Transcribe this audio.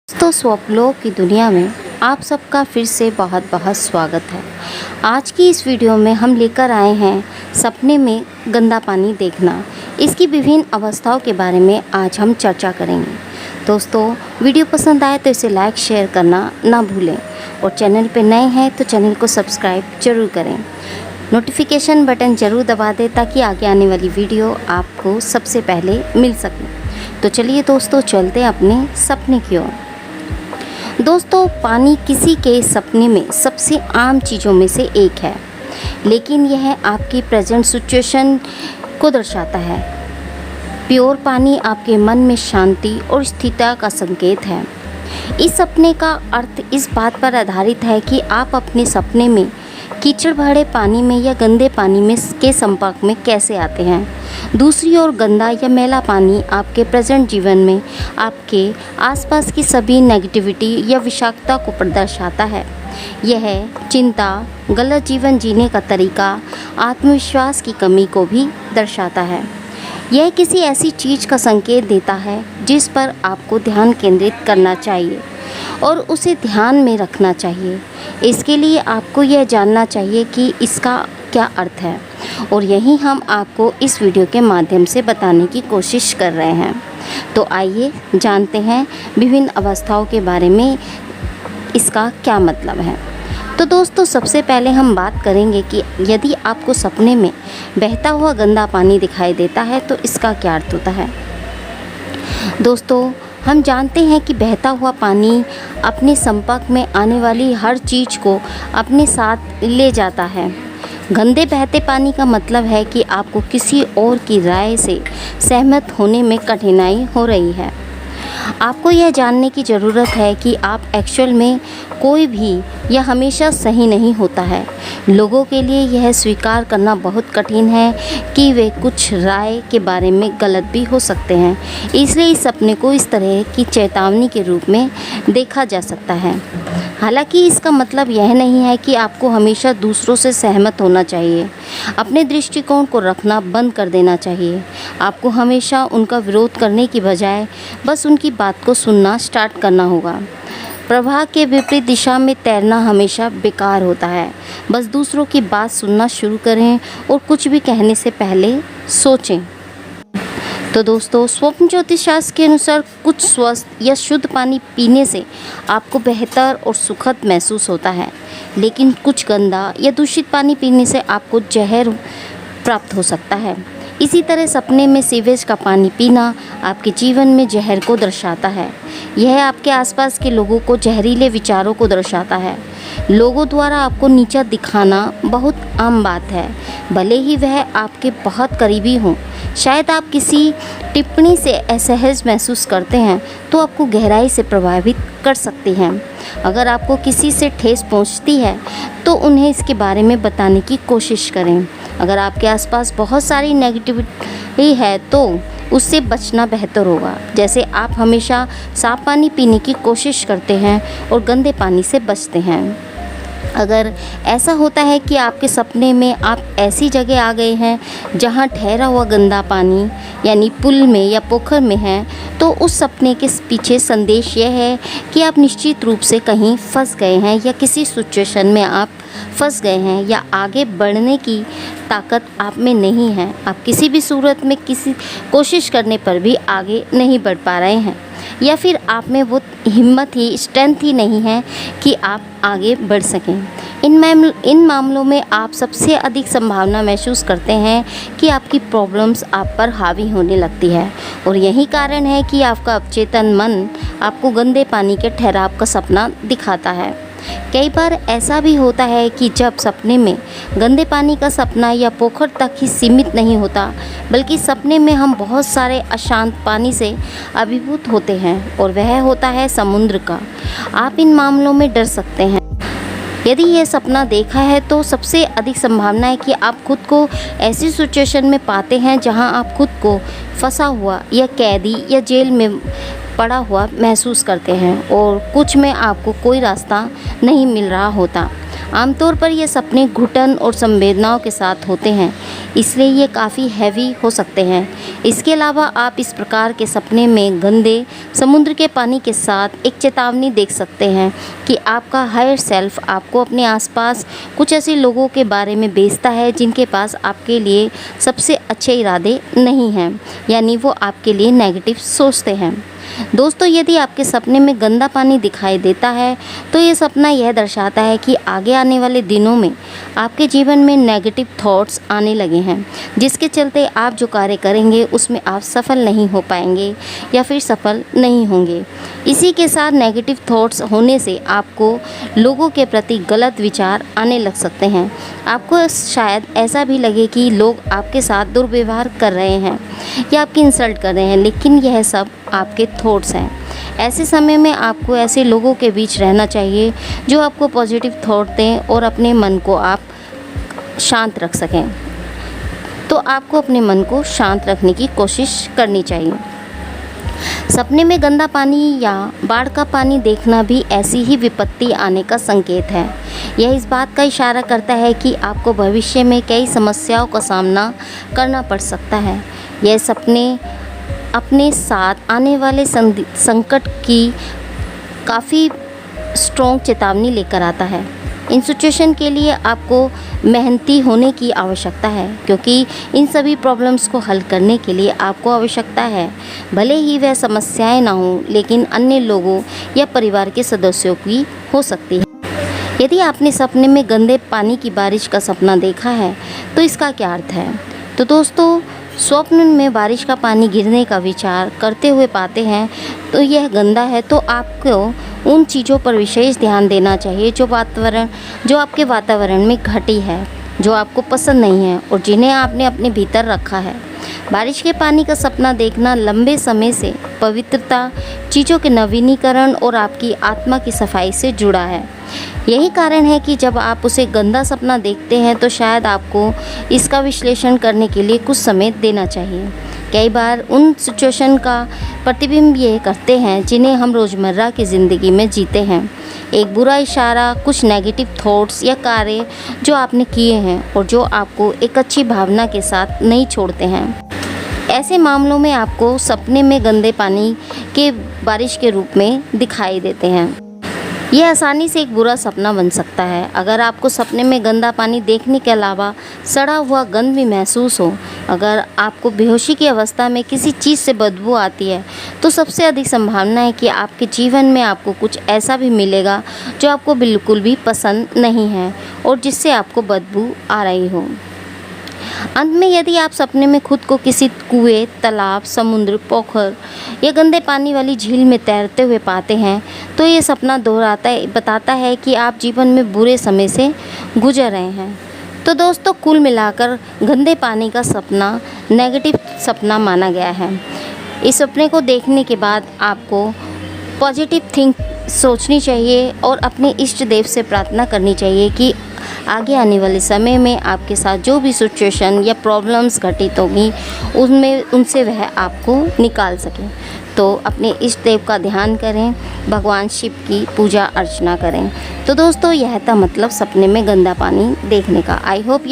तो स्वप्नों की दुनिया में आप सबका फिर से बहुत बहुत स्वागत है। आज की इस वीडियो में हम लेकर आए हैं सपने में गंदा पानी देखना। इसकी विभिन्न अवस्थाओं के बारे में आज हम चर्चा करेंगे। दोस्तों, वीडियो पसंद आए तो इसे लाइक शेयर करना ना भूलें और चैनल पर नए हैं तो चैनल को सब्सक्राइब जरूर करें। नोटिफिकेशन बटन ज़रूर दबा दें ताकि आगे आने वाली वीडियो आपको सबसे पहले मिल सके। तो चलिए दोस्तों, चलते हैं अपने सपने की ओर। दोस्तों, पानी किसी के सपने में सबसे आम चीज़ों में से एक है, लेकिन यह आपकी प्रेजेंट सिचुएशन को दर्शाता है। प्योर पानी आपके मन में शांति और स्थिरता का संकेत है। इस सपने का अर्थ इस बात पर आधारित है कि आप अपने सपने में कीचड़ भरे पानी में या गंदे पानी में के संपर्क में कैसे आते हैं। दूसरी ओर, गंदा या मैला पानी आपके प्रेजेंट जीवन में आपके आसपास की सभी नेगेटिविटी या विषाक्तता को दर्शाता है। यह चिंता, गलत जीवन जीने का तरीका, आत्मविश्वास की कमी को भी दर्शाता है। यह किसी ऐसी चीज़ का संकेत देता है जिस पर आपको ध्यान केंद्रित करना चाहिए और उसे ध्यान में रखना चाहिए। इसके लिए आपको यह जानना चाहिए कि इसका क्या अर्थ है, और यही हम आपको इस वीडियो के माध्यम से बताने की कोशिश कर रहे हैं। तो आइए जानते हैं विभिन्न अवस्थाओं के बारे में, इसका क्या मतलब है। तो दोस्तों, सबसे पहले हम बात करेंगे कि यदि आपको सपने में बहता हुआ गंदा पानी दिखाई देता है तो इसका क्या अर्थ होता है। दोस्तों, हम जानते हैं कि बहता हुआ पानी अपने संपर्क में आने वाली हर चीज़ को अपने साथ ले जाता है। गंदे बहते पानी का मतलब है कि आपको किसी और की राय से सहमत होने में कठिनाई हो रही है। आपको यह जानने की ज़रूरत है कि आप एक्चुअल में कोई भी यह हमेशा सही नहीं होता है। लोगों के लिए यह स्वीकार करना बहुत कठिन है कि वे कुछ राय के बारे में गलत भी हो सकते हैं। इसलिए इस सपने को इस तरह की चेतावनी के रूप में देखा जा सकता है। हालांकि इसका मतलब यह नहीं है कि आपको हमेशा दूसरों से सहमत होना चाहिए। अपने दृष्टिकोण को रखना बंद कर देना चाहिए। आपको हमेशा उनका विरोध करने की बजाय बस उनकी बात को सुनना स्टार्ट करना होगा। प्रवाह के विपरीत दिशा में तैरना हमेशा बेकार होता है। बस दूसरों की बात सुनना शुरू करें और कुछ भी कहने से पहले सोचें। तो दोस्तों, स्वप्न ज्योतिष शास्त्र के अनुसार कुछ स्वस्थ या शुद्ध पानी पीने से आपको बेहतर और सुखद महसूस होता है, लेकिन कुछ गंदा या दूषित पानी पीने से आपको जहर प्राप्त हो सकता है। इसी तरह सपने में सीवेज का पानी पीना आपके जीवन में जहर को दर्शाता है। यह आपके आसपास के लोगों को जहरीले विचारों को दर्शाता है। लोगों द्वारा आपको नीचा दिखाना बहुत आम बात है, भले ही वह आपके बहुत करीबी हों। शायद आप किसी टिप्पणी से असहज महसूस करते हैं तो आपको गहराई से प्रभावित कर सकती हैं। अगर आपको किसी से ठेस पहुंचती है तो उन्हें इसके बारे में बताने की कोशिश करें। अगर आपके आसपास बहुत सारी नेगेटिविटी है तो उससे बचना बेहतर होगा। जैसे आप हमेशा साफ पानी पीने की कोशिश करते हैं और गंदे पानी से बचते हैं। अगर ऐसा होता है कि आपके सपने में आप ऐसी जगह आ गए हैं जहां ठहरा हुआ गंदा पानी यानी पुल में या पोखर में है, तो उस सपने के पीछे संदेश यह है कि आप निश्चित रूप से कहीं फंस गए हैं या किसी सिचुएशन में आप फंस गए हैं या आगे बढ़ने की ताकत आप में नहीं है। आप किसी भी सूरत में किसी कोशिश करने पर भी आगे नहीं बढ़ पा रहे हैं, या फिर आप में वो हिम्मत ही, स्ट्रेंथ ही नहीं है कि आप आगे बढ़ सकें। इन मामलों में आप सबसे अधिक संभावना महसूस करते हैं कि आपकी प्रॉब्लम्स आप पर हावी होने लगती है, और यही कारण है कि आपका अवचेतन मन आपको गंदे पानी के ठहराव का सपना दिखाता है। कई बार ऐसा भी होता है कि जब सपने में गंदे पानी का सपना या पोखर तक ही सीमित नहीं होता, बल्कि सपने में हम बहुत सारे अशांत पानी से अभिभूत होते हैं, और वह होता है समुद्र का। आप इन मामलों में डर सकते हैं। यदि यह सपना देखा है तो सबसे अधिक संभावना है कि आप खुद को ऐसी सिचुएशन में पाते हैं जहां आप खुद को फंसा हुआ या कैदी या जेल में पड़ा हुआ महसूस करते हैं, और कुछ में आपको कोई रास्ता नहीं मिल रहा होता। आमतौर पर ये सपने घुटन और संवेदनाओं के साथ होते हैं, इसलिए ये काफ़ी हैवी हो सकते हैं। इसके अलावा आप इस प्रकार के सपने में गंदे समुद्र के पानी के साथ एक चेतावनी देख सकते हैं कि आपका हायर सेल्फ आपको अपने आसपास कुछ ऐसे लोगों के बारे में भेजता है जिनके पास आपके लिए सबसे अच्छे इरादे नहीं हैं, यानी वो आपके लिए नेगेटिव सोचते हैं। दोस्तों, यदि आपके सपने में गंदा पानी दिखाई देता है तो ये सपना यह दर्शाता है कि आगे आने वाले दिनों में आपके जीवन में नेगेटिव थॉट्स आने लगे हैं, जिसके चलते आप जो कार्य करेंगे उसमें आप सफल नहीं हो पाएंगे या फिर सफल नहीं होंगे। इसी के साथ नेगेटिव थॉट्स होने से आपको लोगों के प्रति गलत विचार आने लग सकते हैं। आपको शायद ऐसा भी लगे कि लोग आपके साथ दुर्व्यवहार कर रहे हैं या आपकी इंसल्ट कर रहे हैं, लेकिन यह सब आपके थॉट्स हैं। ऐसे समय में आपको ऐसे लोगों के बीच रहना चाहिए जो आपको पॉजिटिव थॉट दें और अपने मन को आप शांत रख सकें। तो आपको अपने मन को शांत रखने की कोशिश करनी चाहिए। सपने में गंदा पानी या बाढ़ का पानी देखना भी ऐसी ही विपत्ति आने का संकेत है। यह इस बात का इशारा करता है कि आपको भविष्य में कई समस्याओं का सामना करना पड़ सकता है। यह सपने अपने साथ आने वाले संकट की काफ़ी स्ट्रॉन्ग चेतावनी लेकर आता है। इन सिचुएशन के लिए आपको मेहनती होने की आवश्यकता है, क्योंकि इन सभी प्रॉब्लम्स को हल करने के लिए आपको आवश्यकता है, भले ही वह समस्याएं ना हों, लेकिन अन्य लोगों या परिवार के सदस्यों की हो सकती है। यदि आपने सपने में गंदे पानी की बारिश का सपना देखा है तो इसका क्या अर्थ है? तो दोस्तों, स्वप्न में बारिश का पानी गिरने का विचार करते हुए पाते हैं तो यह गंदा है, तो आपको उन चीज़ों पर विशेष ध्यान देना चाहिए जो आपके वातावरण में घटी है, जो आपको पसंद नहीं है और जिन्हें आपने अपने भीतर रखा है। बारिश के पानी का सपना देखना लंबे समय से पवित्रता, चीज़ों के नवीनीकरण और आपकी आत्मा की सफाई से जुड़ा है। यही कारण है कि जब आप उसे गंदा सपना देखते हैं तो शायद आपको इसका विश्लेषण करने के लिए कुछ समय देना चाहिए। कई बार उन सिचुएशन का प्रतिबिंब ये करते हैं जिन्हें हम रोज़मर्रा की ज़िंदगी में जीते हैं। एक बुरा इशारा, कुछ नेगेटिव थॉट्स या कार्य जो आपने किए हैं और जो आपको एक अच्छी भावना के साथ नहीं छोड़ते हैं। ऐसे मामलों में आपको सपने में गंदे पानी के बारिश के रूप में दिखाई देते हैं। यह आसानी से एक बुरा सपना बन सकता है। अगर आपको सपने में गंदा पानी देखने के अलावा सड़ा हुआ गंध भी महसूस हो, अगर आपको बेहोशी की अवस्था में किसी चीज़ से बदबू आती है, तो सबसे अधिक संभावना है कि आपके जीवन में आपको कुछ ऐसा भी मिलेगा जो आपको बिल्कुल भी पसंद नहीं है और जिससे आपको बदबू आ रही हो। अंत में, यदि आप सपने में खुद को किसी कुएं, तालाब, समुद्र, पोखर या गंदे पानी वाली झील में तैरते हुए पाते हैं तो ये सपना बताता है कि आप जीवन में बुरे समय से गुजर रहे हैं। तो दोस्तों, कुल मिलाकर गंदे पानी का सपना नेगेटिव सपना माना गया है। इस सपने को देखने के बाद आपको पॉजिटिव थिंक सोचनी चाहिए और अपने इष्ट देव से प्रार्थना करनी चाहिए कि आगे आने वाले समय में आपके साथ जो भी सिचुएशन या प्रॉब्लम्स घटित होगी उनसे वह आपको निकाल सके। तो अपने इष्ट देव का ध्यान करें, भगवान शिव की पूजा अर्चना करें। तो दोस्तों, यह था मतलब सपने में गंदा पानी देखने का। I hope